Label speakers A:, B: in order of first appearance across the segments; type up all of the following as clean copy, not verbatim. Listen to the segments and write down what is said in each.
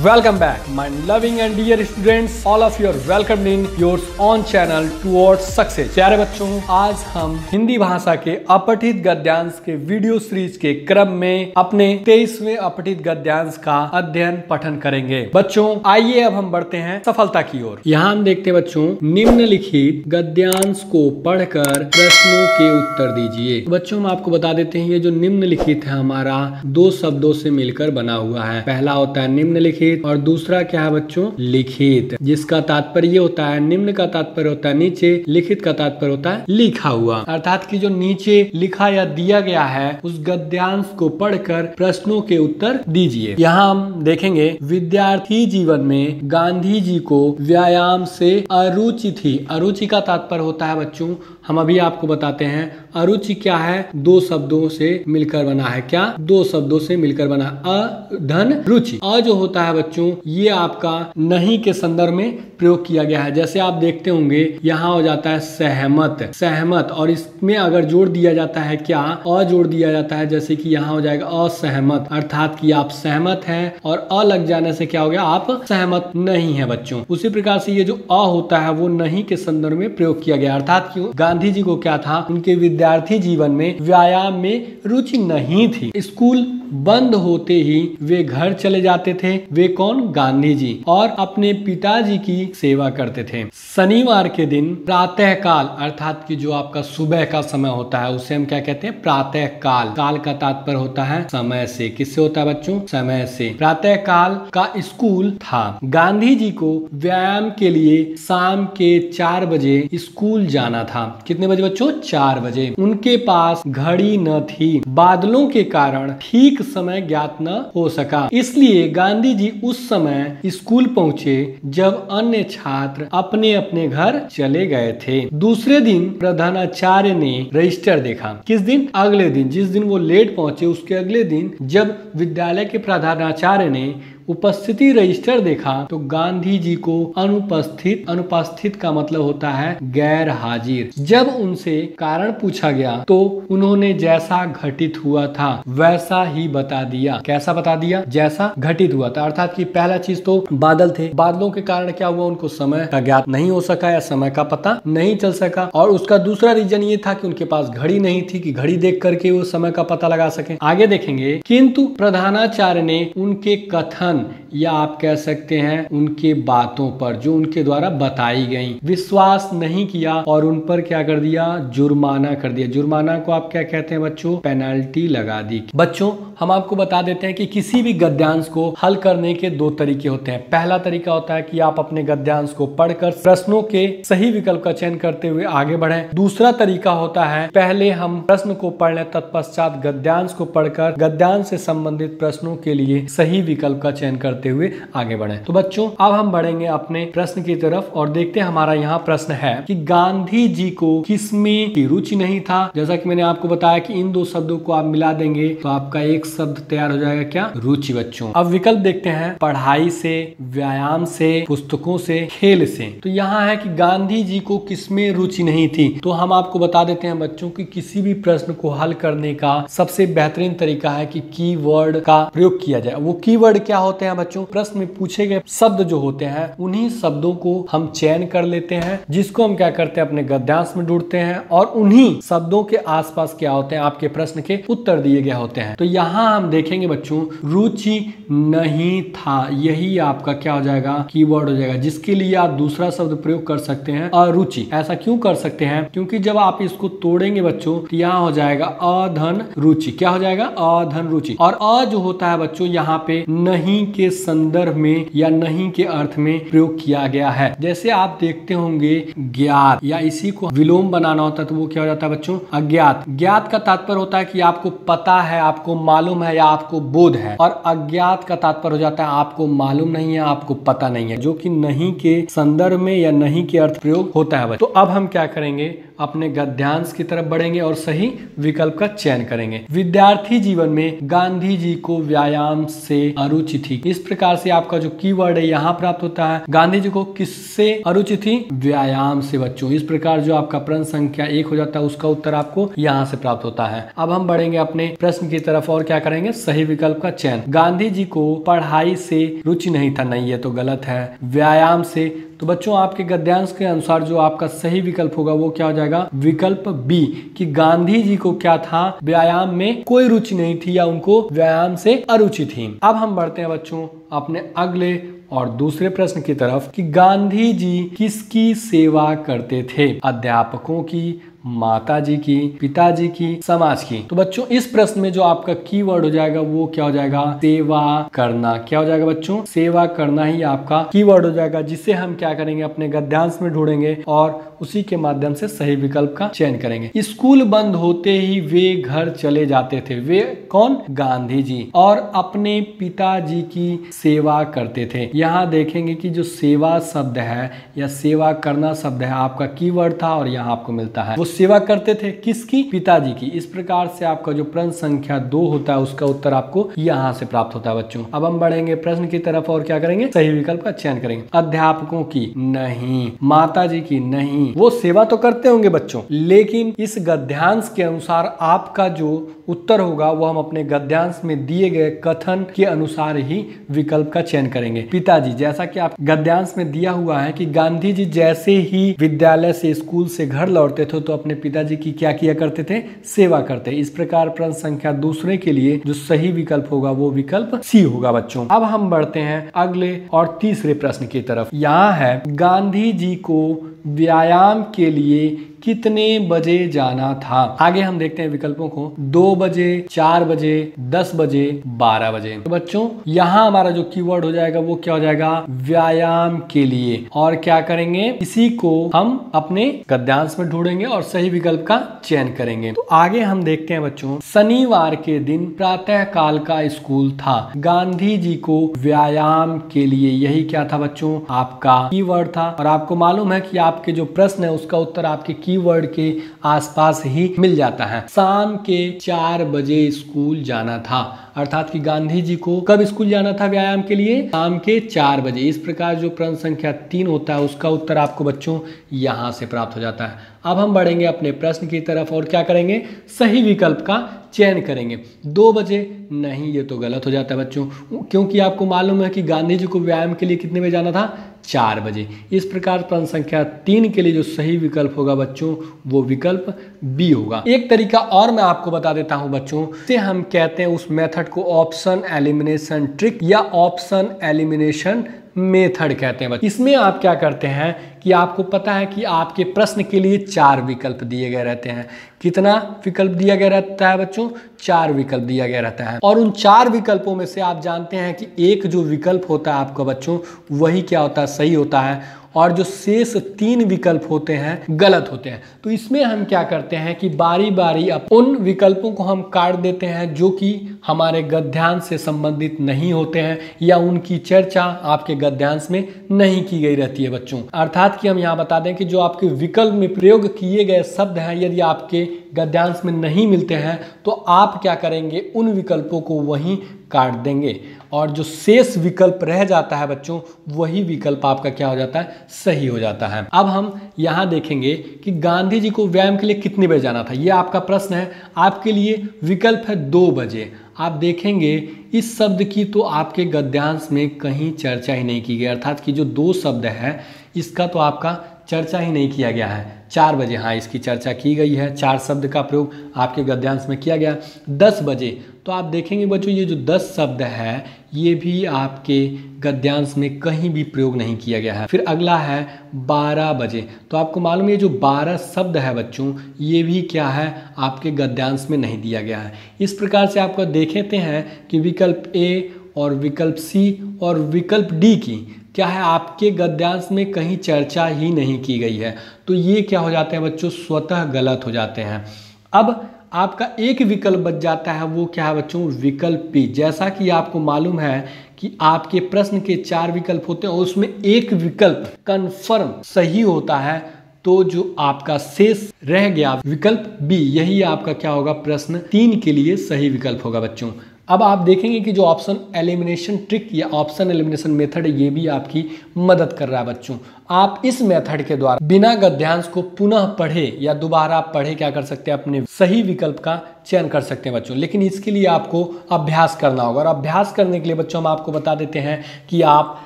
A: Welcome back, my loving and dear students. All of you are welcomed in your own channel towards success. प्यारे बच्चों, आज हम हिंदी भाषा के अपठित गद्यांश के वीडियो सीरीज के क्रम में अपने 23वें अपठित गद्यांश का अध्ययन पठन करेंगे। बच्चों, आइए अब हम बढ़ते हैं सफलता की ओर। यहाँ हम देखते हैं बच्चों, निम्नलिखित गद्यांश को पढ़कर प्रश्नों के उत्तर दीजिए। बच्चों, हम आपको बता देते हैं, ये जो निम्नलिखित है हमारा दो शब्दों से मिलकर बना हुआ है। पहला होता है निम्नलिखित और दूसरा क्या है बच्चों, लिखित, जिसका तात्पर्य होता है, निम्न का तात्पर्य होता है नीचे, लिखित का तात्पर्य होता है लिखा हुआ। अर्थात कि जो नीचे लिखा या दिया गया है उस गद्यांश को पढ़कर प्रश्नों के उत्तर दीजिए। यहाँ हम देखेंगे, विद्यार्थी जीवन में गांधी जी को व्यायाम से अरुचि थी। अरुचि का तात्पर्य होता है बच्चों, हम अभी आपको बताते हैं, अरुचि क्या है, दो शब्दों से मिलकर बना है। क्या? दो शब्दों से मिलकर बना, अ धन रुचि। अ जो होता है बच्चों, ये आपका नहीं के संदर्भ में प्रयोग किया गया है। जैसे आप देखते होंगे, यहाँ हो जाता है सहमत, सहमत, और इसमें अगर जोड़ दिया जाता है क्या, अ जोड़ दिया जाता है, जैसे कि यहाँ हो जाएगा असहमत, अर्थात कि आप सहमत हैं, और अ लग जाने से क्या हो गया, आप सहमत नहीं है बच्चों। उसी प्रकार से ये जो अ होता है वो नहीं के संदर्भ में प्रयोग किया गया। अर्थात क्यों, गांधी जी को क्या था, उनके विद्यार्थी जीवन में व्यायाम में रुचि नहीं थी। स्कूल बंद होते ही वे घर चले जाते थे। वे कौन? गांधी जी, और अपने पिताजी की सेवा करते थे। शनिवार के दिन प्रातः काल, अर्थात कि जो आपका सुबह का समय होता है उसे हम क्या कहते हैं, प्रातः काल। काल का तात्पर्य होता है समय से। किससे होता है बच्चों? समय से। प्रातः काल का स्कूल था। गांधी जी को व्यायाम के लिए शाम के 4 बजे स्कूल जाना था। कितने बजे बच्चों? 4 बजे। उनके पास घड़ी न थी। बादलों के कारण ठीक समय ज्ञात न हो सका, इसलिए गांधी जी उस समय स्कूल पहुंचे जब अन्य छात्र अपने अपने घर चले गए थे। दूसरे दिन प्रधानाचार्य ने रजिस्टर देखा। किस दिन? अगले दिन। जिस दिन वो लेट पहुंचे उसके अगले दिन जब विद्यालय के प्रधानाचार्य ने उपस्थिति रजिस्टर देखा तो गांधी जी को अनुपस्थित, अनुपस्थित का मतलब होता है गैर हाजिर। जब उनसे कारण पूछा गया तो उन्होंने जैसा घटित हुआ था वैसा ही बता दिया। कैसा बता दिया? जैसा घटित हुआ था। अर्थात कि पहला चीज तो बादल थे, बादलों के कारण क्या हुआ, उनको समय का ज्ञात नहीं हो सका या समय का पता नहीं चल सका। और उसका दूसरा रीजन ये था कि उनके पास घड़ी नहीं थी कि घड़ी देख करके वो समय का पता लगा सके। आगे देखेंगे, किंतु प्रधानाचार्य ने उनके कथन या आप कह सकते हैं उनके बातों पर जो उनके द्वारा बताई गई विश्वास नहीं किया और उन पर क्या कर दिया, जुर्माना कर दिया। जुर्माना को आप क्या कहते हैं बच्चों? पेनल्टी लगा दी। बच्चों, हम आपको बता देते हैं कि किसी भी गद्यांश को हल करने के दो तरीके होते हैं। पहला तरीका होता है कि आप अपने गद्यांश को पढ़कर प्रश्नों के सही विकल्प का चयन करते हुए आगे बढ़ें। दूसरा तरीका होता है, पहले हम प्रश्न को पढ़ लें, तत्पश्चात गद्यांश को पढ़कर गद्यांश से संबंधित प्रश्नों के लिए सही विकल्प का चयन करते हुए आगे बढ़ें। तो बच्चों, अब हम बढ़ेंगे अपने प्रश्न की तरफ और देखते हैं हमारा यहाँ प्रश्न है कि गांधी जी को किसमें की रुचि नहीं था। जैसा कि मैंने आपको बताया कि इन दो शब्दों को आप मिला देंगे तो आपका एक शब्द तैयार हो जाएगा, क्या? रुचि। बच्चों, अब विकल्प देखते हैं, पढ़ाई से, व्यायाम से, पुस्तकों से, खेल से। तो यहाँ है कि गांधी जी को किसमें रुचि नहीं थी। तो हम आपको बता देते हैं बच्चों कि किसी भी प्रश्न को हल करने का सबसे बेहतरीन तरीका है कि कीवर्ड का प्रयोग किया जाए। वो कीवर्ड क्या होते हैं बच्चों? प्रश्न में पूछे गए शब्द जो होते हैं उन्हीं शब्दों को हम चयन कर लेते हैं, जिसको हम क्या करते हैं, अपने गद्यांश में ढूंढते हैं, और उन्हीं शब्दों के आसपास क्या होते हैं, आपके प्रश्न के उत्तर दिए गए होते हैं। तो यहाँ हम देखेंगे बच्चों, रुचि नहीं था, यही आपका क्या हो जाएगा, कीवर्ड हो जाएगा, जिसके लिए आप दूसरा शब्द प्रयोग कर सकते हैं, अरुचि। ऐसा क्यों कर सकते हैं? क्योंकि जब आप इसको तोड़ेंगे बच्चों तो यहाँ हो जाएगा अधन रुचि। क्या हो जाएगा? अधन रुचि। और अ जो होता है बच्चों, यहाँ पे नहीं के संदर्भ में या नहीं के अर्थ में प्रयोग किया गया है। जैसे आप देखते होंगे ज्ञात, या इसी को विलोम बनाना होता है तो वो क्या हो जाता है बच्चों, अज्ञात। ज्ञात का तात्पर्य होता है कि आपको पता है, आपको मालूम है या आपको बोध है, और अज्ञात का तात्पर्य हो जाता है आपको मालूम नहीं है, आपको पता नहीं है, जो कि नहीं के संदर्भ में या नहीं के अर्थ प्रयोग होता है। तो अब हम क्या करेंगे, अपने गद्यांश की तरफ बढ़ेंगे और सही विकल्प का चयन करेंगे। विद्यार्थी जीवन में गांधी जी को व्यायाम से अरुचि थी। इस प्रकार से आपका जो कीवर्ड है यहाँ प्राप्त होता है। गांधी जी को किससे अरुचि थी? व्यायाम से बच्चों। इस प्रकार जो आपका प्रश्न संख्या 1 हो जाता है उसका उत्तर आपको यहाँ से प्राप्त होता है। अब हम बढ़ेंगे अपने प्रश्न की तरफ और क्या करेंगे? सही विकल्प का चयन। गांधी जी को पढ़ाई से रुचि नहीं था, नहीं ये तो गलत है। व्यायाम से, तो बच्चों आपके गद्यांश के अनुसार जो आपका सही विकल्प होगा वो क्या हो जाएगा? विकल्प बी, कि गांधी जी को क्या था? व्यायाम में कोई रुचि नहीं थी या उनको व्यायाम से अरुचि थी। अब हम बढ़ते हैं बच्चों अपने अगले और दूसरे प्रश्न की तरफ कि गांधी जी किसकी सेवा करते थे? अध्यापकों की, माता जी की, पिताजी की, समाज की। तो बच्चों इस प्रश्न में जो आपका कीवर्ड हो जाएगा वो क्या हो जाएगा? सेवा करना। क्या हो जाएगा बच्चों? सेवा करना ही आपका कीवर्ड हो जाएगा, जिसे हम क्या करेंगे? अपने गद्यांश में ढूंढेंगे और उसी के माध्यम से सही विकल्प का चयन करेंगे। स्कूल बंद होते ही वे घर चले जाते थे। वे कौन? गांधी जी। और अपने पिताजी की सेवा करते थे। यहाँ देखेंगे कि जो सेवा शब्द है या सेवा करना शब्द है आपका कीवर्ड था और यहाँ आपको मिलता है। वो सेवा करते थे किसकी? पिताजी की। इस प्रकार से आपका जो प्रश्न संख्या 2 होता है उसका उत्तर आपको यहाँ से प्राप्त होता है बच्चों। अब हम बढ़ेंगे प्रश्न की तरफ और क्या करेंगे? सही विकल्प का चयन करेंगे। अध्यापकों की नहीं, माता जी की नहीं। वो सेवा तो करते होंगे बच्चों, लेकिन इस गद्यांश के अनुसार आपका जो उत्तर होगा वो हम अपने गद्यांश में दिए गए कथन के अनुसार ही विकल्प का चयन करेंगे। पिताजी, जैसा कि आप गद्यांश में दिया हुआ है कि गांधी जी जैसे ही विद्यालय से, स्कूल से घर लौटते थे तो अपने पिताजी की क्या किया करते थे? सेवा करते। इस प्रकार प्रश्न संख्या दूसरे के लिए जो सही विकल्प होगा वो विकल्प सी होगा बच्चों। अब हम बढ़ते हैं अगले और तीसरे प्रश्न की तरफ। यहाँ है गांधी जी को व्यायाम के लिए कितने बजे जाना था? आगे हम देखते हैं विकल्पों को। 2 बजे, 4 बजे, 10 बजे, 12 बजे। तो बच्चों यहाँ हमारा जो कीवर्ड हो जाएगा वो क्या हो जाएगा? व्यायाम के लिए। और क्या करेंगे? इसी को हम अपने गद्यांश में ढूंढेंगे और सही विकल्प का चयन करेंगे। तो आगे हम देखते हैं बच्चों, शनिवार के दिन प्रातः काल का स्कूल था। गांधी जी को व्यायाम के लिए, यही क्या था बच्चों? आपका कीवर्ड था। और आपको मालूम है कि आपके जो प्रश्न है उसका उत्तर आपके कीवर्ड के आसपास ही मिल जाता है। शाम के 4 बजे स्कूल जाना था, अर्थात कि गांधी जी को कब स्कूल जाना था व्यायाम के लिए? शाम के 4 बजे। इस प्रकार जो प्रश्न संख्या 3 होता है उसका उत्तर आपको बच्चों यहाँ से प्राप्त हो जाता है। अब हम बढ़ेंगे अपने प्रश्न की तरफ और क्या करेंगे? सही विकल्प का चयन करेंगे। 2 बजे नहीं, ये तो गलत हो जाता है बच्चों, क्योंकि आपको मालूम है कि गांधी जी को व्यायाम के लिए कितने बजे जाना था? 4 बजे। इस प्रकार प्रश्न संख्या 3 के लिए जो सही विकल्प होगा बच्चों वो विकल्प बी होगा। एक तरीका और मैं आपको बता देता हूं बच्चों, इसे हम कहते हैं उस मेथड को ऑप्शन एलिमिनेशन ट्रिक या ऑप्शन एलिमिनेशन मेथड कहते हैं बच्चों। इसमें आप क्या करते हैं कि आपको पता है कि आपके प्रश्न के लिए 4 विकल्प दिए गए रहते हैं। कितना विकल्प दिया गया रहता है बच्चों? 4 विकल्प दिया गया रहता है। और उन 4 विकल्पों में से आप जानते हैं कि एक जो विकल्प होता है आपका बच्चों वही क्या होता है? सही होता है। और जो शेष 3 विकल्प होते हैं गलत होते हैं। तो इसमें हम क्या करते हैं कि बारी बारी उन विकल्पों को हम काट देते हैं जो कि हमारे गद्यांश से संबंधित नहीं होते हैं या उनकी चर्चा आपके गद्यांश में नहीं की गई रहती है बच्चों। अर्थात कि हम यहाँ बता दें कि जो आपके विकल्प में प्रयोग किए गए शब्द हैं यदि आपके गद्यांश में नहीं मिलते हैं तो आप क्या करेंगे? उन विकल्पों को वहीं काट देंगे और जो शेष विकल्प रह जाता है बच्चों वही विकल्प आपका क्या हो जाता है? सही हो जाता है। अब हम यहाँ देखेंगे कि गांधी जी को व्यायाम के लिए कितने बजे जाना था। ये आपका प्रश्न है। आपके लिए विकल्प है 2 बजे। आप देखेंगे इस शब्द की तो आपके गद्यांश में कहीं चर्चा ही नहीं की गई, अर्थात कि जो 2 शब्द है इसका तो आपका चर्चा ही नहीं किया गया है। 4 बजे हाँ इसकी चर्चा की गई है, 4 शब्द का प्रयोग आपके गद्यांश में किया गया। 10 बजे तो आप देखेंगे बच्चों ये जो 10 शब्द है ये भी आपके गद्यांश में कहीं भी प्रयोग नहीं किया गया है। फिर अगला है 12 बजे, तो आपको मालूम है जो 12 शब्द है बच्चों ये भी क्या है? आपके गद्यांश में नहीं दिया गया है। इस प्रकार से आपको देखते हैं कि विकल्प ए और विकल्प सी और विकल्प डी की क्या है? आपके गद्यांश में कहीं चर्चा ही नहीं की गई है। तो ये क्या हो जाते हैं बच्चों? स्वतः गलत हो जाते हैं। अब आपका एक विकल्प बच जाता है, वो क्या है बच्चों? विकल्प पी। जैसा कि आपको मालूम है कि आपके प्रश्न के 4 विकल्प होते हैं और उसमें एक विकल्प कन्फर्म सही होता है तो जो आपका शेष रह गया विकल्प बी, यही आपका क्या होगा, प्रश्न 3 के लिए सही विकल्प होगा बच्चों। अब आप देखेंगे कि जो ऑप्शन एलिमिनेशन ट्रिक या ऑप्शन एलिमिनेशन मेथड है, ये भी आपकी मदद कर रहा है बच्चों। आप इस मेथड के द्वारा बिना गद्यांश को पुनः पढ़े या दोबारा पढ़े क्या कर सकते हैं, अपने सही विकल्प का चयन कर सकते हैं बच्चों। लेकिन इसके लिए आपको अभ्यास करना होगा, और अभ्यास करने के लिए बच्चों हम आपको बता देते हैं कि आप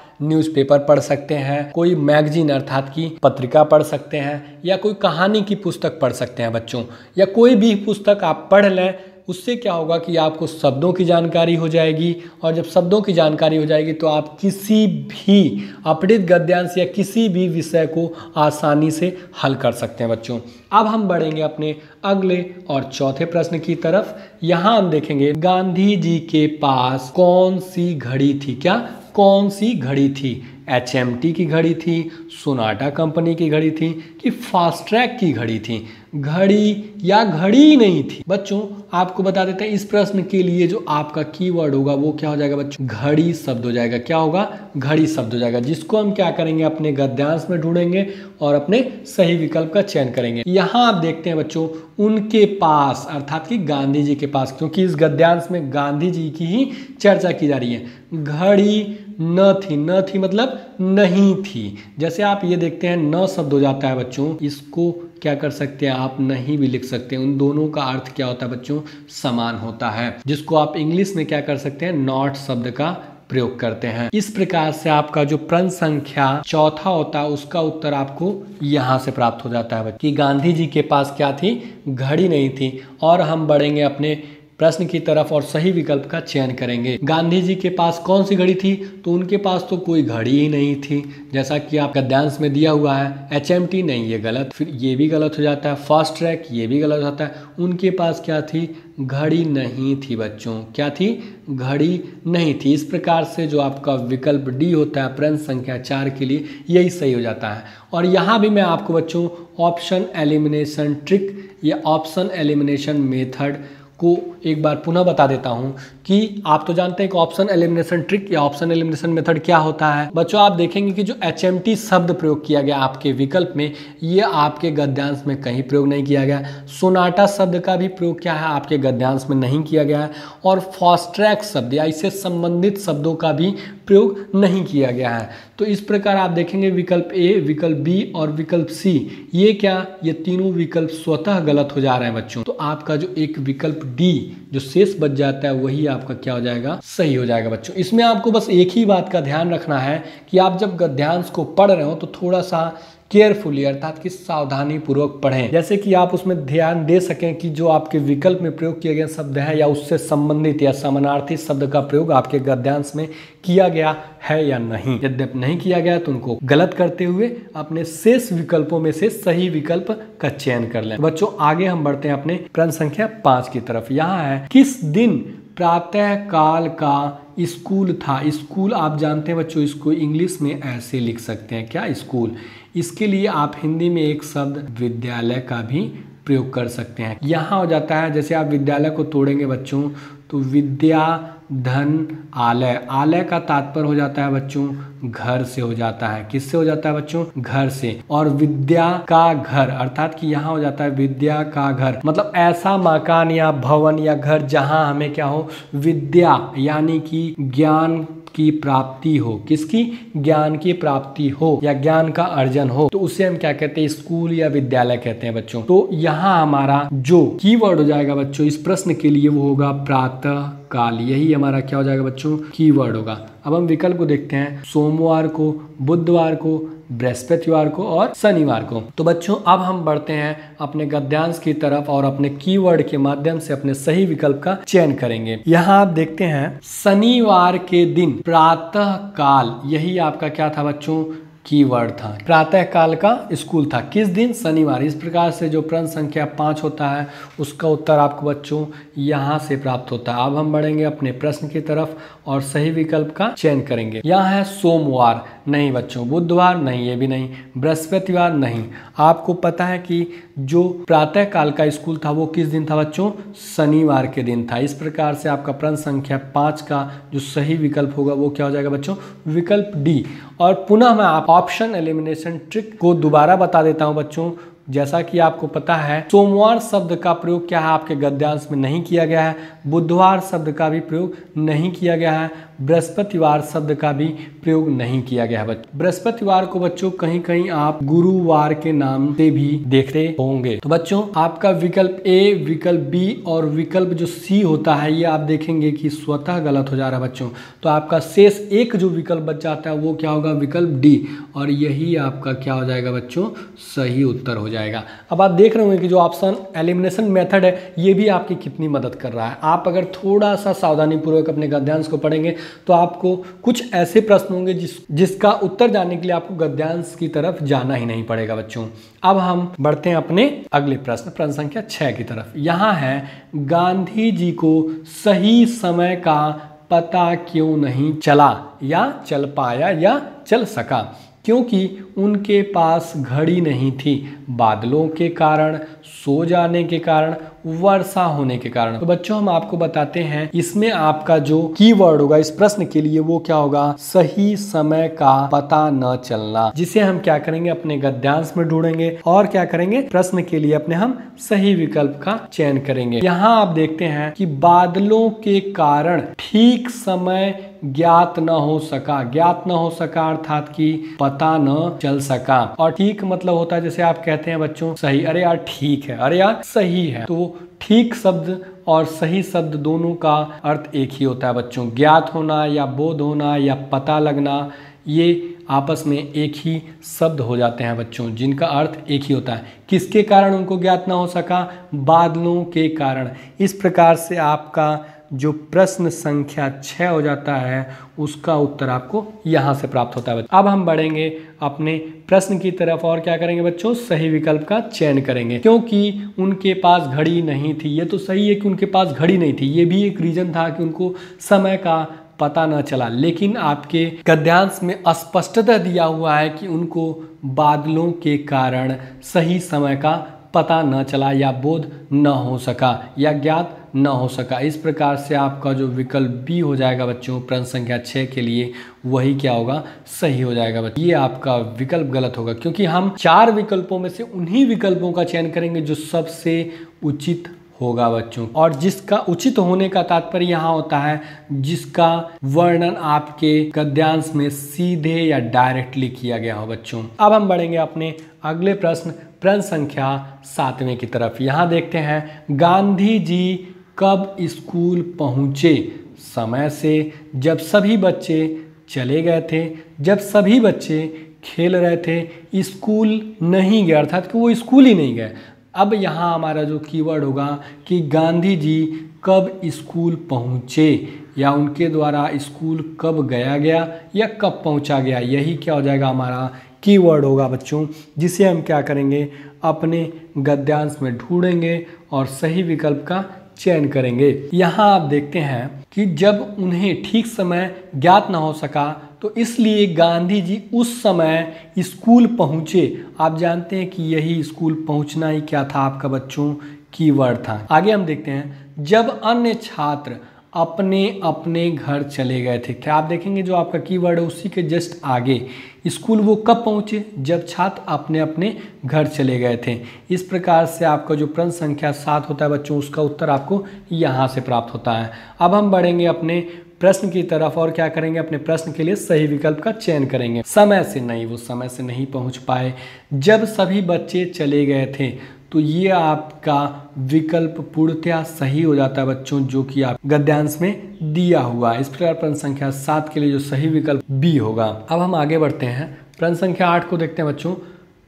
A: न्यूज़पेपर पढ़ सकते हैं, कोई मैगजीन अर्थात की पत्रिका पढ़ सकते हैं, या कोई कहानी की पुस्तक पढ़ सकते हैं बच्चों, या कोई भी पुस्तक आप पढ़ लें। उससे क्या होगा कि आपको शब्दों की जानकारी हो जाएगी, और जब शब्दों की जानकारी हो जाएगी तो आप किसी भी अपठित गद्यांश या किसी भी विषय को आसानी से हल कर सकते हैं बच्चों। अब हम बढ़ेंगे अपने अगले और चौथे प्रश्न की तरफ। यहाँ हम देखेंगे गांधी जी के पास कौन सी घड़ी थी, क्या कौन सी घड़ी थी, HMT की घड़ी थी, सोनाटा कंपनी की घड़ी थी, कि फास्ट्रैक की घड़ी थी, घड़ी या घड़ी नहीं थी बच्चों। आपको बता देते हैं इस प्रश्न के लिए जो आपका कीवर्ड होगा वो क्या हो जाएगा बच्चों, घड़ी शब्द हो जाएगा। क्या होगा, घड़ी शब्द हो जाएगा, जिसको हम क्या करेंगे, अपने गद्यांश में ढूंढेंगे और अपने सही विकल्प का चयन करेंगे। यहाँ आप देखते हैं बच्चों, उनके पास अर्थात कि गांधी जी के पास, क्योंकि इस गद्यांश में गांधी जी की ही चर्चा की जा रही है। घड़ी न थी, न थी मतलब नहीं थी। जैसे आप ये देखते हैं न शब्द हो जाता है बच्चों, इसको क्या कर सकते हैं आप, नहीं भी लिख सकते हैं। उन दोनों का अर्थ क्या होता है बच्चों, समान होता है, जिसको आप इंग्लिश में क्या कर सकते हैं, नॉट शब्द का प्रयोग करते हैं। इस प्रकार से आपका जो प्रश्न संख्या चौथा होता है उसका उत्तर आपको यहाँ से प्राप्त हो जाता है कि गांधी जी के पास क्या थी, घड़ी नहीं थी। और हम बढ़ेंगे अपने प्रश्न की तरफ और सही विकल्प का चयन करेंगे। गांधी जी के पास कौन सी घड़ी थी, तो उनके पास तो कोई घड़ी ही नहीं थी, जैसा कि आप गद्यांश में दिया हुआ है। HMT नहीं, ये गलत, फिर ये भी गलत हो जाता है। फास्ट ट्रैक ये भी गलत होता है। उनके पास क्या थी, घड़ी नहीं थी बच्चों, क्या थी, घड़ी नहीं थी। इस प्रकार से जो आपका विकल्प डी होता है प्रश्न संख्या 4 के लिए, यही सही हो जाता है। और यहाँ भी मैं आपको बच्चों ऑप्शन एलिमिनेशन ट्रिक या ऑप्शन एलिमिनेशन मेथड को एक बार पुनः बता देता हूं कि आप तो जानते हैं कि ऑप्शन एलिमिनेशन ट्रिक या ऑप्शन एलिमिनेशन मेथड क्या होता है बच्चों। आप देखेंगे कि जो HMT शब्द प्रयोग किया गया आपके विकल्प में, ये आपके गद्यांश में कहीं प्रयोग नहीं किया गया। सोनाटा शब्द का भी प्रयोग क्या है, आपके गद्यांश में नहीं किया गया है। और फास्ट्रैक शब्द या इससे संबंधित शब्दों का भी प्रयोग नहीं किया गया है। तो इस प्रकार आप देखेंगे विकल्प ए, विकल्प बी और विकल्प सी, ये क्या, ये तीनों विकल्प स्वतः गलत हो जा रहे हैं बच्चों। तो आपका जो एक विकल्प डी जो शेष बच जाता है वही आपका क्या हो जाएगा, सही हो जाएगा बच्चों। इसमें आपको बस एक ही बात का ध्यान रखना है कि आप जब गद्यांश को पढ़ रहे हो तो थोड़ा सा केयरफुली अर्थात कि सावधानी पूर्वक पढ़ें, जैसे कि आप उसमें ध्यान दे सकें कि जो आपके विकल्प में प्रयोग किए गए शब्द है या उससे संबंधित या समानार्थी शब्द का प्रयोग आपके गद्यांश में किया गया है या नहीं। यद्यपि नहीं किया गया तो उनको गलत करते हुए अपने शेष विकल्पों में से सही विकल्प का चयन कर लें। बच्चों आगे हम बढ़ते हैं अपने प्रश्न संख्या 5 की तरफ। यहाँ है, किस दिन प्रातः काल का स्कूल था। स्कूल आप जानते हैं बच्चों, इसको इंग्लिश में ऐसे लिख सकते हैं, क्या, स्कूल। इसके लिए आप हिंदी में एक शब्द विद्यालय का भी प्रयोग कर सकते हैं। यहाँ हो जाता है, जैसे आप विद्यालय को तोड़ेंगे बच्चों तो विद्या धन आलय, आलय का तात्पर्य हो जाता है बच्चों घर से हो जाता है। किससे हो जाता है बच्चों, घर से। और विद्या का घर अर्थात कि यहाँ हो जाता है विद्या का घर, मतलब ऐसा मकान या भवन या घर जहाँ हमें क्या हो, विद्या यानी कि ज्ञान की प्राप्ति हो। किसकी, ज्ञान की प्राप्ति हो या ज्ञान का अर्जन हो, तो उसे हम क्या कहते हैं, स्कूल या विद्यालय कहते हैं बच्चों। तो यहाँ हमारा जो कीवर्ड हो जाएगा बच्चों इस प्रश्न के लिए वो होगा प्रातः काल, यही हमारा क्या हो जाएगा बच्चों, कीवर्ड होगा। अब हम विकल्प को देखते हैं, सोमवार को, बुधवार को, बृहस्पतिवार को और शनिवार को। तो बच्चों अब हम बढ़ते हैं अपने गद्यांश की तरफ और अपने कीवर्ड के माध्यम से अपने सही विकल्प का चयन करेंगे। यहाँ आप देखते हैं शनिवार के दिन प्रातः काल, यही आपका क्या था बच्चों, कीवर्ड था। प्रातः काल का स्कूल था, किस दिन, शनिवार। इस प्रकार से जो प्रश्न संख्या 5 होता है उसका उत्तर आपको बच्चों यहाँ से प्राप्त होता है। अब हम बढ़ेंगे अपने प्रश्न की तरफ और सही विकल्प का चयन करेंगे। यहाँ है सोमवार, नहीं बच्चों, बुधवार नहीं, ये भी नहीं, बृहस्पतिवार नहीं। आपको पता है कि जो प्रातः काल का स्कूल था वो किस दिन था बच्चों, शनिवार के दिन था। इस प्रकार से आपका प्रश्न संख्या 5 का जो सही विकल्प होगा वो क्या हो जाएगा बच्चों, विकल्प डी। और पुनः मैं आप ऑप्शन एलिमिनेशन ट्रिक को दोबारा बता देता हूं बच्चों। जैसा कि आपको पता है, सोमवार शब्द का प्रयोग क्या है आपके गद्यांश में नहीं किया गया है, बुधवार शब्द का भी प्रयोग नहीं किया गया है, बृहस्पतिवार शब्द का भी प्रयोग नहीं किया गया है बच्चों। बृहस्पतिवार को बच्चों कहीं कहीं आप गुरुवार के नाम से भी देख रहे होंगे। तो बच्चों आपका विकल्प ए, विकल्प बी और विकल्प जो सी होता है ये आप देखेंगे कि स्वतः गलत हो जा रहा है बच्चों। तो आपका शेष एक जो विकल्प बच जाता है वो क्या होगा, विकल्प डी, और यही आपका क्या हो जाएगा बच्चों, सही उत्तर हो जाएगा। अब आप देख रहे होंगे कि जो ऑप्शन एलिमिनेशन मेथड है ये भी आपकी कितनी मदद कर रहा है। आप अगर थोड़ा सा सावधानी पूर्वक अपने गद्यांश को पढ़ेंगे तो आपको कुछ ऐसे प्रश्न होंगे जिसका उत्तर जानने के लिए आपको गद्यांश की तरफ जाना ही नहीं पड़ेगा बच्चों। अब हम बढ़ते हैं अपने अगले प्रश्न संख्या 6 की तरफ। यहाँ है, गांधी जी को सही समय का पता क्यों नहीं चला या चल पाया या चल सका? क्योंकि उनके पास घड़ी नहीं थी, बादलों के कारण, सो जाने के कारण, वर्षा होने के कारण। तो बच्चों हम आपको बताते हैं इसमें आपका जो कीवर्ड होगा इस प्रश्न के लिए वो क्या होगा, सही समय का पता न चलना, जिसे हम क्या करेंगे अपने गद्यांश में ढूंढेंगे और क्या करेंगे प्रश्न के लिए अपने हम सही विकल्प का चयन करेंगे। यहाँ आप देखते हैं कि बादलों के कारण ठीक समय ज्ञात न हो सका, ज्ञात न हो सका अर्थात कि पता न चल सका। और ठीक मतलब होता है जैसे आप कहते हैं बच्चों सही, अरे यार ठीक है, अरे यार सही है। तो ठीक शब्द और सही शब्द दोनों का अर्थ एक ही होता है बच्चों। ज्ञात होना या बोध होना या पता लगना ये आपस में एक ही शब्द हो जाते हैं बच्चों, जिनका अर्थ एक ही होता है। किसके कारण उनको ज्ञात ना हो सका, बादलों के कारण। इस प्रकार से आपका जो प्रश्न संख्या 6 हो जाता है उसका उत्तर आपको यहाँ से प्राप्त होता है। अब हम बढ़ेंगे अपने प्रश्न की तरफ और क्या करेंगे बच्चों, सही विकल्प का चयन करेंगे। क्योंकि उनके पास घड़ी नहीं थी, ये तो सही है कि उनके पास घड़ी नहीं थी, ये भी एक रीजन था कि उनको समय का पता न चला। लेकिन आपके गद्यांश में स्पष्टतः दिया हुआ है कि उनको बादलों के कारण सही समय का पता न चला या बोध न हो सका या ज्ञात न हो सका। इस प्रकार से आपका जो विकल्प बी हो जाएगा बच्चों प्रश्न संख्या 6 के लिए, वही क्या होगा, सही हो जाएगा बच्चों। ये आपका विकल्प गलत होगा क्योंकि हम 4 विकल्पों में से उन्हीं विकल्पों का चयन करेंगे जो सबसे उचित होगा बच्चों। और जिसका उचित होने का तात्पर्य यहाँ होता है जिसका वर्णन आपके गद्यांश में सीधे या डायरेक्टली किया गया हो बच्चों। अब हम बढ़ेंगे अपने अगले प्रश्न संख्या 7वें की तरफ। यहाँ देखते हैं, गांधी जी कब स्कूल पहुँचे? समय से, जब सभी बच्चे चले गए थे, जब सभी बच्चे खेल रहे थे, स्कूल नहीं गए अर्थात कि वो स्कूल ही नहीं गए। अब यहाँ हमारा जो कीवर्ड होगा कि गांधी जी कब स्कूल पहुँचे या उनके द्वारा स्कूल कब गया गया या कब पहुँचा गया, यही क्या हो जाएगा हमारा कीवर्ड होगा बच्चों, जिसे हम क्या करेंगे अपने गद्यांश में ढूंढेंगे और सही विकल्प का चयन करेंगे। यहाँ आप देखते हैं कि जब उन्हें ठीक समय ज्ञात न हो सका तो इसलिए गांधी जी उस समय स्कूल पहुँचे। आप जानते हैं कि यही स्कूल पहुँचना ही क्या था आपका बच्चों, कीवर्ड था। आगे हम देखते हैं, जब अन्य छात्र अपने अपने घर चले गए थे। क्या आप देखेंगे जो आपका कीवर्ड है उसी के जस्ट आगे, स्कूल वो कब पहुँचे, जब छात्र अपने अपने घर चले गए थे। इस प्रकार से आपका जो प्रश्न संख्या 7 होता है बच्चों उसका उत्तर आपको यहाँ से प्राप्त होता है। अब हम बढ़ेंगे अपने प्रश्न की तरफ और क्या करेंगे अपने प्रश्न के लिए सही विकल्प का चयन करेंगे। समय से नहीं, वो समय से नहीं पहुँच पाए, जब सभी बच्चे चले गए थे, तो ये आपका विकल्प पूर्णतः सही हो जाता है बच्चों, जो कि आप गद्यांश में दिया हुआ है। इस प्रकार प्रश्न संख्या 7 के लिए जो सही विकल्प बी होगा। अब हम आगे बढ़ते हैं, प्रश्न संख्या 8 को देखते हैं बच्चों।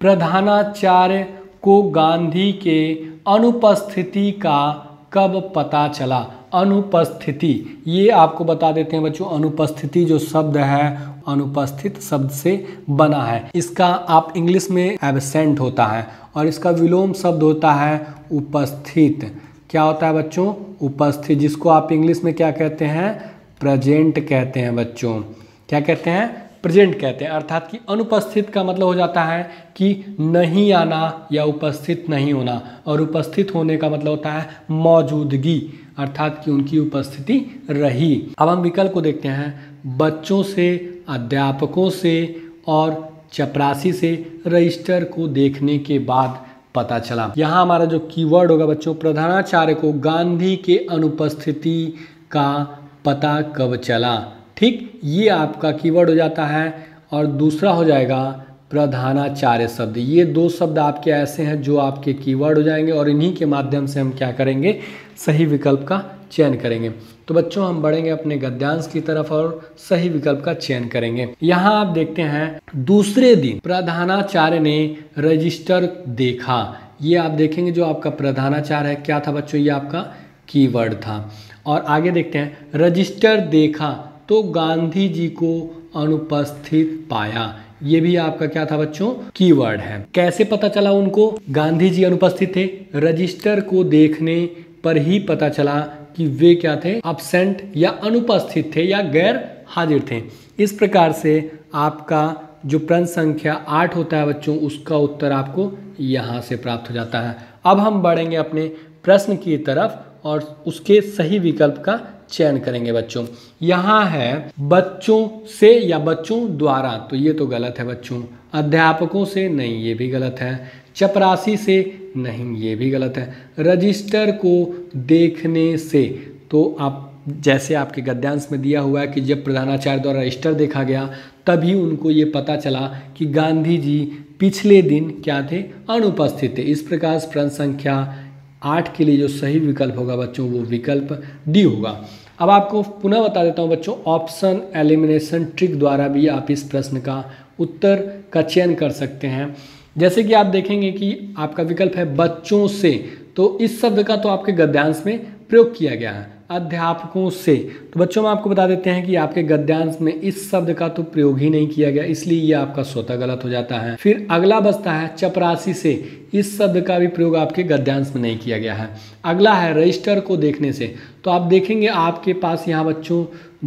A: प्रधानाचार्य को गांधी के अनुपस्थिति का कब पता चला? अनुपस्थिति, ये आपको बता देते हैं बच्चों, अनुपस्थिति जो शब्द है अनुपस्थित शब्द से बना है। इसका आप इंग्लिश में एब्सेंट होता है और इसका विलोम शब्द होता है उपस्थित। क्या होता है बच्चों? उपस्थित, जिसको आप इंग्लिश में क्या कहते हैं, प्रेजेंट कहते हैं बच्चों। क्या कहते हैं? प्रेजेंट कहते हैं। अर्थात कि अनुपस्थित का मतलब हो जाता है कि नहीं आना या उपस्थित नहीं होना, और उपस्थित होने का मतलब होता है मौजूदगी, अर्थात कि उनकी उपस्थिति रही। अब हम विकल्प को देखते हैं, बच्चों से, अध्यापकों से और चपरासी से रजिस्टर को देखने के बाद पता चला। यहाँ हमारा जो कीवर्ड होगा बच्चों, प्रधानाचार्य को गांधी के अनुपस्थिति का पता कब चला। ठीक, ये आपका कीवर्ड हो जाता है। और दूसरा हो जाएगा प्रधानाचार्य शब्द। ये दो शब्द आपके ऐसे हैं जो आपके कीवर्ड हो जाएंगे और इन्हीं के माध्यम से हम क्या करेंगे, सही विकल्प का चयन करेंगे। तो बच्चों हम बढ़ेंगे अपने गद्यांश की तरफ और सही विकल्प का चयन करेंगे। यहाँ आप देखते हैं, दूसरे दिन प्रधानाचार्य ने रजिस्टर देखा। ये आप देखेंगे जो आपका प्रधानाचार्य है क्या था बच्चों, ये आपका कीवर्ड था। और आगे देखते हैं, रजिस्टर देखा तो गांधी जी को अनुपस्थित पाया। ये भी आपका क्या था बच्चों, कीवर्ड है। कैसे पता चला उनको गांधी जी अनुपस्थित थे, रजिस्टर को देखने पर ही पता चला कि वे क्या थे, अब्सेंट या अनुपस्थित थे या गैर हाजिर थे। इस प्रकार से आपका जो प्रश्न संख्या 8 होता है बच्चों, उसका उत्तर आपको यहाँ से प्राप्त हो जाता है। अब हम बढ़ेंगे अपने प्रश्न की तरफ और उसके सही विकल्प का चयन करेंगे बच्चों। यहाँ है बच्चों से या बच्चों द्वारा, तो ये तो गलत है बच्चों। अध्यापकों से, नहीं ये भी गलत है। चपरासी से, नहीं ये भी गलत है। रजिस्टर को देखने से, तो आप जैसे आपके गद्यांश में दिया हुआ है कि जब प्रधानाचार्य द्वारा रजिस्टर देखा गया तभी उनको ये पता चला कि गांधी जी पिछले दिन क्या थे, अनुपस्थित थे। इस प्रकार प्रश्न संख्या 8 के लिए जो सही विकल्प होगा बच्चों वो विकल्प डी होगा। अब आपको पुनः बता देता हूँ बच्चों, ऑप्शन एलिमिनेशन ट्रिक द्वारा भी आप इस प्रश्न का उत्तर का चयन कर सकते हैं। जैसे कि आप देखेंगे कि आपका विकल्प है बच्चों से, तो इस शब्द का तो आपके गद्यांश में प्रयोग किया गया है। अध्यापकों से, तो बच्चों हम आपको बता देते हैं कि आपके गद्यांश में इस शब्द का तो प्रयोग ही नहीं किया गया, इसलिए ये आपका स्वतः गलत हो जाता है। फिर अगला बचता है चपरासी से, इस शब्द का भी प्रयोग आपके गद्यांश में नहीं किया गया है। अगला है रजिस्टर को देखने से, तो आप देखेंगे आपके पास यहाँ बच्चों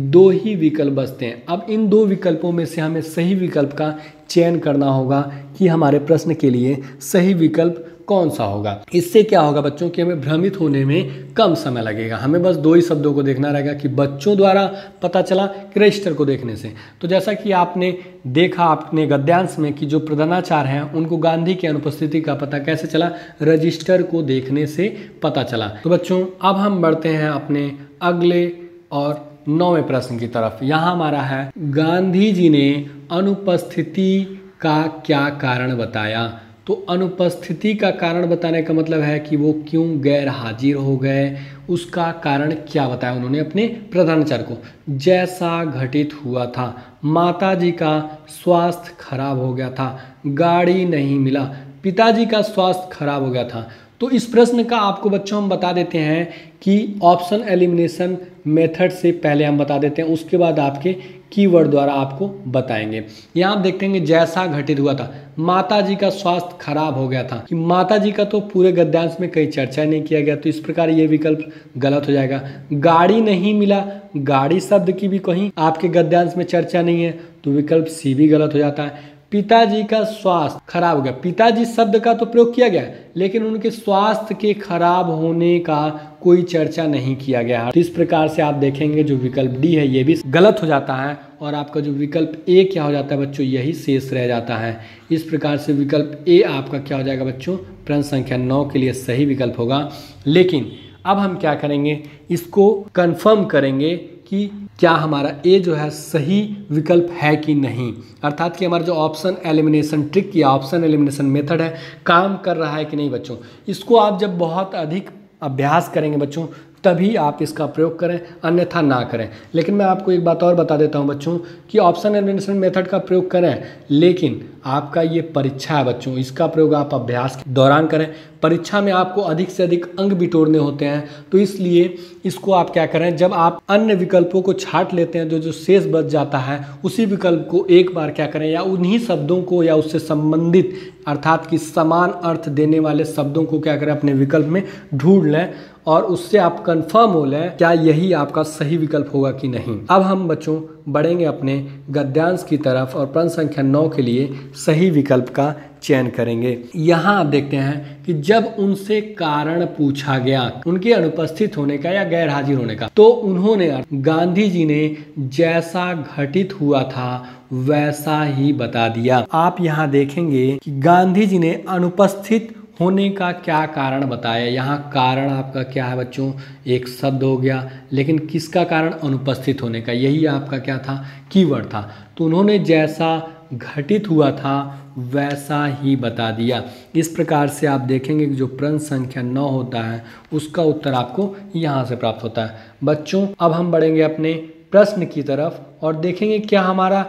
A: 2 ही विकल्प बचते हैं। अब इन 2 विकल्पों में से हमें सही विकल्प का चयन करना होगा कि हमारे प्रश्न के लिए सही विकल्प कौन सा होगा। इससे क्या होगा बच्चों कि हमें भ्रमित होने में कम समय लगेगा। हमें बस 2 ही शब्दों को देखना रहेगा कि बच्चों द्वारा पता चला कि रजिस्टर को देखने से। तो जैसा कि आपने देखा अपने गद्यांश में कि जो प्रधानाचार्य हैं उनको गांधी की अनुपस्थिति का पता कैसे चला, रजिस्टर को देखने से पता चला। तो बच्चों अब हम बढ़ते हैं अपने अगले और 9वें प्रश्न की तरफ। यहाँ हमारा है, गांधी जी ने अनुपस्थिति का क्या कारण बताया। तो अनुपस्थिति का कारण बताने का मतलब है कि वो क्यों गैर हाजिर हो गए, उसका कारण क्या बताया उन्होंने अपने प्रधानाचार्य को। जैसा घटित हुआ था, माताजी का स्वास्थ्य खराब हो गया था, गाड़ी नहीं मिला, पिताजी का स्वास्थ्य खराब हो गया था। तो इस प्रश्न का आपको बच्चों हम बता देते हैं कि ऑप्शन एलिमिनेशन मेथड से पहले हम बता देते हैं, उसके बाद आपके कीवर्ड द्वारा आपको बताएंगे। यहाँ आप देखते हैं जैसा घटित हुआ था, माताजी का स्वास्थ्य खराब हो गया था, कि माताजी का तो पूरे गद्यांश में कहीं चर्चा नहीं किया गया, तो इस प्रकार ये विकल्प गलत हो जाएगा। गाड़ी नहीं मिला, गाड़ी शब्द की भी कहीं आपके गद्यांश में चर्चा नहीं है, तो विकल्प सी भी गलत हो जाता है। पिताजी का स्वास्थ्य खराब हो गया, पिताजी शब्द का तो प्रयोग किया गया लेकिन उनके स्वास्थ्य के खराब होने का कोई चर्चा नहीं किया गया है। तो इस प्रकार से आप देखेंगे जो विकल्प डी है ये भी गलत हो जाता है और आपका जो विकल्प ए क्या हो जाता है बच्चों, यही शेष रह जाता है। इस प्रकार से विकल्प ए आपका क्या हो जाएगा बच्चों, प्रश्न संख्या 9 के लिए सही विकल्प होगा। लेकिन अब हम क्या करेंगे, इसको कंफर्म करेंगे कि क्या हमारा ए जो है सही विकल्प है कि नहीं, अर्थात कि हमारा जो ऑप्शन एलिमिनेशन ट्रिक या ऑप्शन एलिमिनेशन मेथड है काम कर रहा है कि नहीं बच्चों। इसको आप जब बहुत अधिक अभ्यास करेंगे बच्चों तभी आप इसका प्रयोग करें, अन्यथा ना करें। लेकिन मैं आपको एक बात और बता देता हूं बच्चों कि ऑप्शन एलिमिनेशन मेथड का प्रयोग करें, लेकिन आपका ये परीक्षा है बच्चों, इसका प्रयोग आप अभ्यास के दौरान करें। परीक्षा में आपको अधिक से अधिक अंक बिटोरने होते हैं, तो इसलिए इसको आप क्या करें, जब आप अन्य विकल्पों को छांट लेते हैं, जो शेष बच जाता है उसी विकल्प को एक बार क्या करें, या उन्हीं शब्दों को या उससे संबंधित अर्थात कि समान अर्थ देने वाले शब्दों को क्या करें अपने विकल्प में ढूंढ लें और उससे आप कंफर्म हो लें क्या यही आपका सही विकल्प होगा कि नहीं। अब हम बच्चों बढ़ेंगे अपने गद्यांश की तरफ और प्रश्न संख्या 9 के लिए सही विकल्प का चयन करेंगे। यहाँ आप देखते हैं कि जब उनसे कारण पूछा गया उनके अनुपस्थित होने का या गैर हाजिर होने का, तो उन्होंने गांधी जी ने जैसा घटित हुआ था वैसा ही बता दिया। आप यहाँ देखेंगे कि गांधी जी ने अनुपस्थित होने का क्या कारण बताया। यहाँ कारण आपका क्या है बच्चों, एक शब्द हो गया, लेकिन किसका कारण, अनुपस्थित होने का। यही आपका क्या था, कीवर्ड था। तो उन्होंने जैसा घटित हुआ था वैसा ही बता दिया। इस प्रकार से आप देखेंगे कि जो प्रश्न संख्या 9 होता है उसका उत्तर आपको यहाँ से प्राप्त होता है। बच्चों अब हम बढ़ेंगे अपने प्रश्न की तरफ और देखेंगे क्या हमारा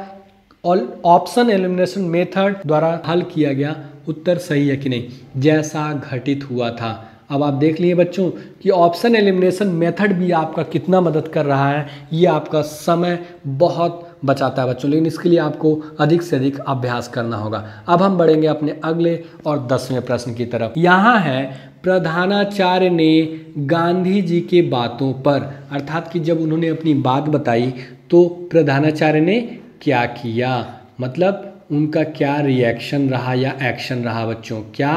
A: ऑप्शन एलिमिनेशन मेथड द्वारा हल किया गया उत्तर सही है कि नहीं। जैसा घटित हुआ था। अब आप देख लिए बच्चों कि ऑप्शन एलिमिनेशन मेथड भी आपका कितना मदद कर रहा है। ये आपका समय बहुत बचाता है बच्चों, लेकिन इसके लिए आपको अधिक से अधिक अभ्यास करना होगा। अब हम बढ़ेंगे अपने अगले और 10वें प्रश्न की तरफ। यहाँ है प्रधानाचार्य ने गांधी जी के बातों पर, अर्थात कि जब उन्होंने अपनी बात बताई तो प्रधानाचार्य ने क्या किया, मतलब उनका क्या रिएक्शन रहा या एक्शन रहा बच्चों, क्या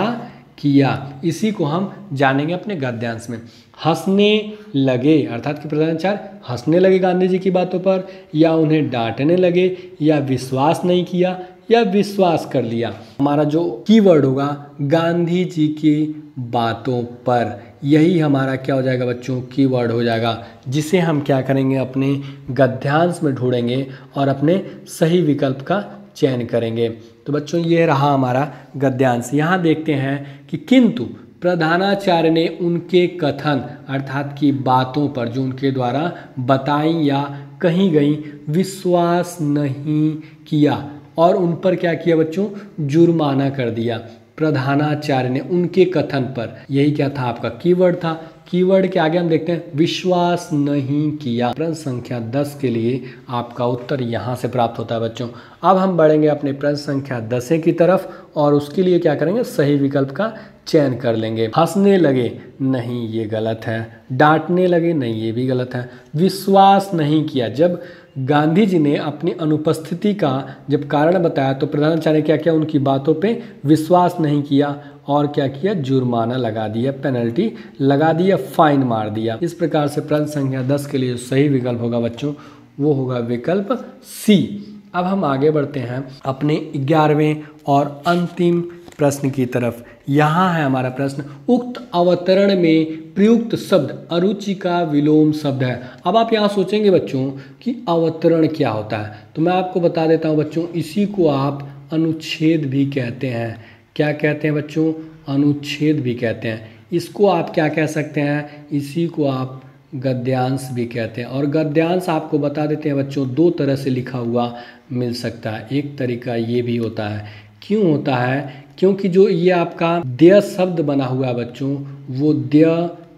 A: किया। इसी को हम जानेंगे अपने गद्यांश में। हंसने लगे, अर्थात कि प्रधानाचार्य हंसने लगे गांधी जी की बातों पर, या उन्हें डांटने लगे, या विश्वास नहीं किया, या विश्वास कर लिया। हमारा जो कीवर्ड होगा गांधी जी की बातों पर, यही हमारा क्या हो जाएगा बच्चों, कीवर्ड हो जाएगा, जिसे हम क्या करेंगे अपने गद्यांश में ढूंढेंगे और अपने सही विकल्प का चयन करेंगे। तो बच्चों ये रहा हमारा गद्यांश। यहाँ देखते हैं कि किंतु प्रधानाचार्य ने उनके कथन, अर्थात की बातों पर जो उनके द्वारा बताई या कही गई, विश्वास नहीं किया और उन पर क्या किया बच्चों, जुर्माना कर दिया। प्रधानाचार्य ने उनके कथन पर, यही क्या था आपका कीवर्ड था। कीवर्ड के आगे हम देखते हैं विश्वास नहीं किया। प्रश्न संख्या 10 के लिए आपका उत्तर यहाँ से प्राप्त होता है बच्चों। अब हम बढ़ेंगे अपने प्रश्न संख्या 10 की तरफ और उसके लिए क्या करेंगे, सही विकल्प का चयन कर लेंगे। हंसने लगे, नहीं ये गलत है। डांटने लगे, नहीं ये भी गलत है। विश्वास नहीं किया, जब गांधी जी ने अपनी अनुपस्थिति का जब कारण बताया तो प्रधानाचार्य क्या किया, उनकी बातों पे विश्वास नहीं किया और क्या किया, जुर्माना लगा दिया, पेनल्टी लगा दिया, फाइन मार दिया। इस प्रकार से प्रश्न संख्या 10 के लिए सही विकल्प होगा बच्चों, वो होगा विकल्प सी। अब हम आगे बढ़ते हैं अपने 11वें और अंतिम प्रश्न की तरफ। यहाँ है हमारा प्रश्न, उक्त अवतरण में प्रयुक्त शब्द अरुचि का विलोम शब्द है। अब आप यहाँ सोचेंगे बच्चों कि अवतरण क्या होता है, तो मैं आपको बता देता हूँ बच्चों, इसी को आप अनुच्छेद भी कहते हैं। क्या कहते हैं बच्चों, अनुच्छेद भी कहते हैं। इसको आप क्या कह सकते हैं, इसी को आप गद्यांश भी कहते हैं। और गद्यांश आपको बता देते हैं बच्चों, दो तरह से लिखा हुआ मिल सकता है। एक तरीका ये भी होता है, क्यों होता है, क्योंकि जो ये आपका द्य शब्द बना हुआ है बच्चों, वो द्य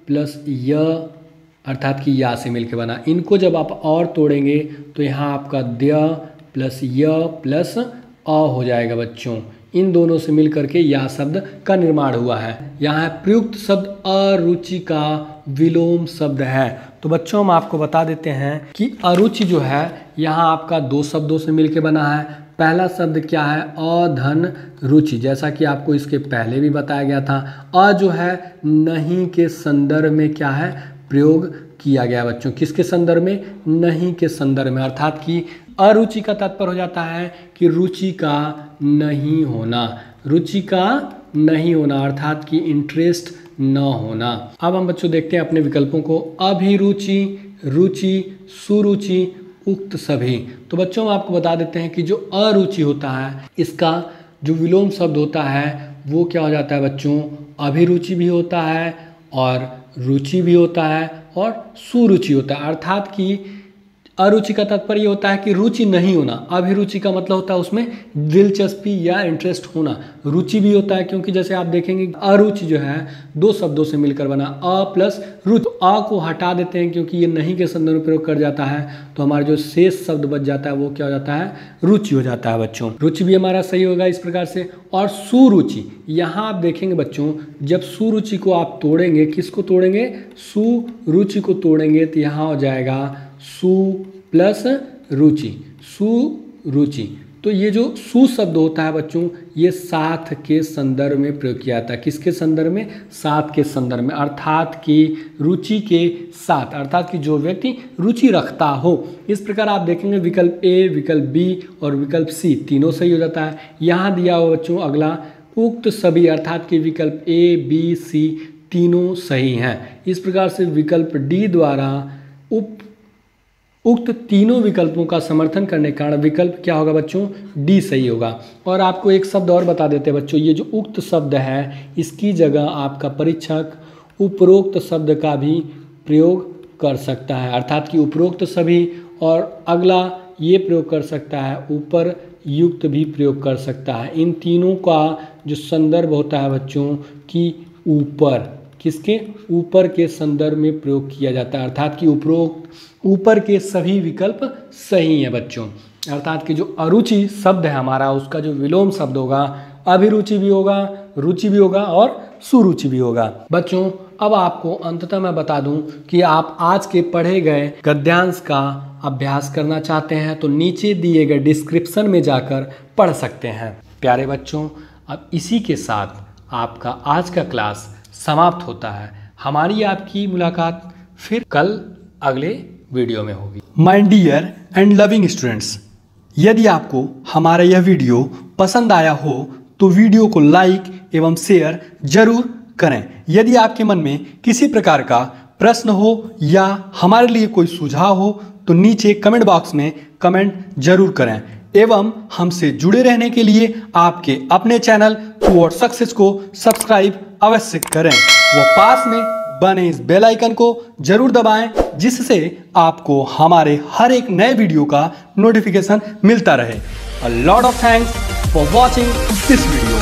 A: प्लस य अर्थात कि या से मिलकर बना। इनको जब आप और तोड़ेंगे तो यहाँ आपका द्य प्लस य प्लस अ हो जाएगा बच्चों। इन दोनों से मिल करके या शब्द का निर्माण हुआ है। यहाँ प्रयुक्त शब्द अरुचि का विलोम शब्द है। तो बच्चों हम आपको बता देते हैं कि अरुचि जो है यहाँ आपका दो शब्दों से मिलकर बना है। पहला शब्द क्या है, अधन रुचि, जैसा कि आपको इसके पहले भी बताया गया था। अ जो है नहीं के संदर्भ में क्या है, प्रयोग किया गया बच्चों। किसके संदर्भ में, नहीं के संदर्भ में। अर्थात कि अरुचि का तात्पर्य हो जाता है कि रुचि का नहीं होना, रुचि का नहीं होना अर्थात कि इंटरेस्ट न होना। अब हम बच्चों देखते हैं अपने विकल्पों को, अभिरुचि, रुचि, सुरुचि, उक्त सभी। तो बच्चों हम आपको बता देते हैं कि जो अरुचि होता है इसका जो विलोम शब्द होता है वो क्या हो जाता है बच्चों, अभिरुचि भी होता है और रुचि भी होता है और सुरुचि होता है। अर्थात कि अरुचि का तात्पर्य होता है कि रुचि नहीं होना। अभिरुचि का मतलब होता है उसमें दिलचस्पी या इंटरेस्ट होना। रुचि भी होता है क्योंकि जैसे आप देखेंगे अरुचि जो है दो शब्दों से मिलकर बना, अ प्लस रुचि। तो अ को हटा देते हैं क्योंकि ये नहीं के संदर्भ में प्रयोग कर जाता है, तो हमारा जो शेष शब्द बच जाता है वो क्या हो जाता है, रुचि हो जाता है बच्चों। रुचि भी हमारा सही होगा इस प्रकार से। और सुरुचि, यहाँ आप देखेंगे बच्चों, जब सुरुचि को आप तोड़ेंगे, किसको तोड़ेंगे, सुरुचि को तोड़ेंगे, तो यहाँ हो जाएगा सु प्लस रुचि, सुरुचि। तो ये जो सु शब्द होता है बच्चों, ये साथ के संदर्भ में प्रयोग किया जाता है। किसके संदर्भ में, साथ के संदर्भ में, अर्थात कि रुचि के साथ, अर्थात कि जो व्यक्ति रुचि रखता हो। इस प्रकार आप देखेंगे विकल्प ए, विकल्प बी और विकल्प सी तीनों सही हो जाता है। यहाँ दिया हुआ बच्चों अगला उक्त सभी, अर्थात कि विकल्प ए बी सी तीनों सही हैं। इस प्रकार से विकल्प डी द्वारा उक्त तीनों विकल्पों का समर्थन करने के कारण विकल्प क्या होगा बच्चों, डी सही होगा। और आपको एक शब्द और बता देते हैं बच्चों, ये जो उक्त शब्द है इसकी जगह आपका परीक्षक उपरोक्त शब्द का भी प्रयोग कर सकता है, अर्थात कि उपरोक्त सभी और अगला ये प्रयोग कर सकता है, ऊपर युक्त भी प्रयोग कर सकता है। इन तीनों का जो संदर्भ होता है बच्चों कि ऊपर, किसके, ऊपर के संदर्भ में प्रयोग किया जाता है, अर्थात कि उपरोक्त ऊपर के सभी विकल्प सही हैं बच्चों। अर्थात कि जो अरुचि शब्द है हमारा, उसका जो विलोम शब्द होगा अभिरुचि भी होगा, रुचि भी होगा और सुरुचि भी होगा। बच्चों अब आपको अंततः मैं बता दूं कि आप आज के पढ़े गए गद्यांश का अभ्यास करना चाहते हैं तो नीचे दिए गए डिस्क्रिप्शन में जाकर पढ़ सकते हैं। प्यारे बच्चों, अब इसी के साथ आपका आज का क्लास समाप्त होता है। हमारी आपकी मुलाकात फिर कल अगले वीडियो में होगी। My dear and loving students, यदि आपको हमारा यह वीडियो पसंद आया हो तो वीडियो को लाइक एवं शेयर जरूर करें। यदि आपके मन में किसी प्रकार का प्रश्न हो या हमारे लिए कोई सुझाव हो तो नीचे कमेंट बॉक्स में कमेंट जरूर करें। एवं हमसे जुड़े रहने के लिए आपके अपने चैनल टुवर्ड्स सक्सेस को सब्सक्राइब अवश्य करें व पास में बने इस बेल आइकन को जरूर दबाएं, जिससे आपको हमारे हर एक नए वीडियो का नोटिफिकेशन मिलता रहे। A lot of thanks for watching this video.